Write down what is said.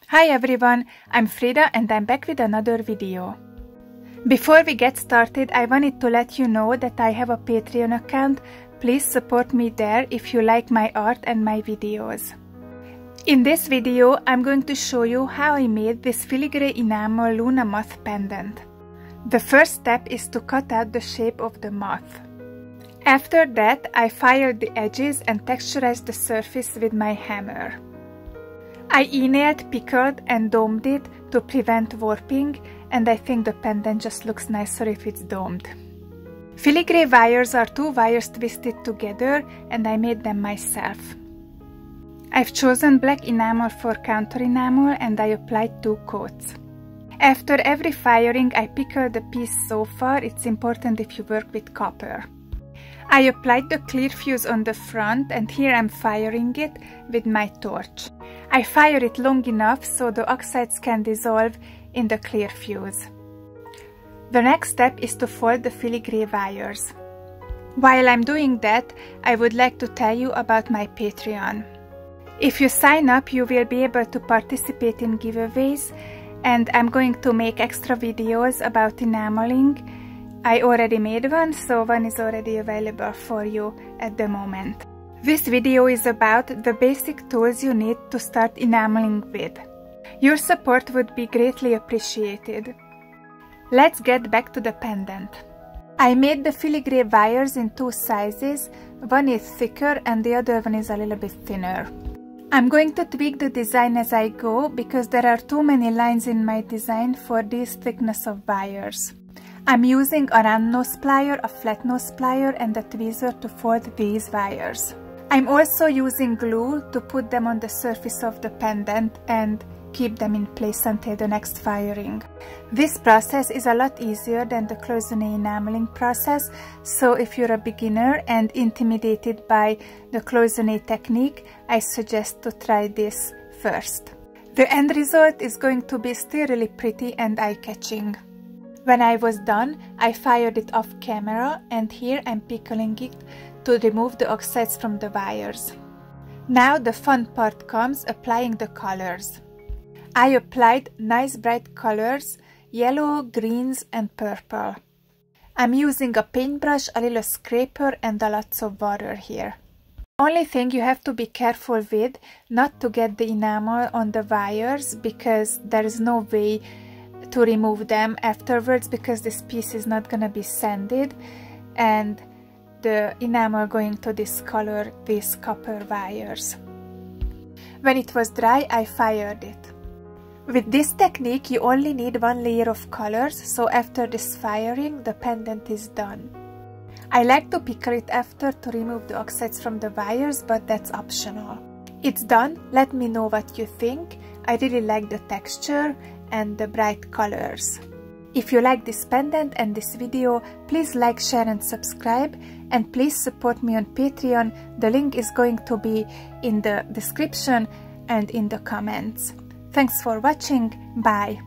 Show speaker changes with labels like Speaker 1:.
Speaker 1: Hi everyone, I'm Frida and I'm back with another video. Before we get started, I wanted to let you know that I have a Patreon account. Please support me there if you like my art and my videos. In this video, I'm going to show you how I made this filigree enamel Luna moth pendant. The first step is to cut out the shape of the moth. After that, I fired the edges and texturized the surface with my hammer. I e-nailed, pickled and domed it to prevent warping, and I think the pendant just looks nicer if it's domed. Filigree wires are two wires twisted together, and I made them myself. I've chosen black enamel for counter enamel and I applied 2 coats. After every firing, I pickled the piece so far. It's important if you work with copper. I applied the clear fuse on the front and here I'm firing it with my torch. I fire it long enough so the oxides can dissolve in the clear fuse. The next step is to fold the filigree wires. While I'm doing that, I would like to tell you about my Patreon. If you sign up, you will be able to participate in giveaways, and I'm going to make extra videos about enameling. I already made one, so one is already available for you at the moment. This video is about the basic tools you need to start enameling with. Your support would be greatly appreciated. Let's get back to the pendant. I made the filigree wires in 2 sizes. One is thicker and the other one is a little bit thinner. I'm going to tweak the design as I go because there are too many lines in my design for this thickness of wires. I'm using a round nose plier, a flat nose plier and a tweezer to fold these wires. I'm also using glue to put them on the surface of the pendant and keep them in place until the next firing. This process is a lot easier than the cloisonne enameling process, so if you're a beginner and intimidated by the cloisonne technique, I suggest to try this first. The end result is going to be still really pretty and eye-catching. When I was done, I fired it off camera and here I'm pickling it to remove the oxides from the wires. Now the fun part comes, applying the colors. I applied nice bright colors, yellow, greens and purple. I'm using a paintbrush, a little scraper and a lots of water here. Only thing you have to be careful with, not to get the enamel on the wires because there is no way to remove them afterwards because this piece is not gonna be sanded and the enamel going to discolor these copper wires. When it was dry, I fired it. With this technique, you only need 1 layer of colors, so after this firing, the pendant is done. I like to pickle it after to remove the oxides from the wires, but that's optional. It's done. Let me know what you think. I really like the texture and the bright colors. If you like this pendant and this video, please like, share and subscribe, and please support me on Patreon. The link is going to be in the description and in the comments. Thanks for watching. Bye!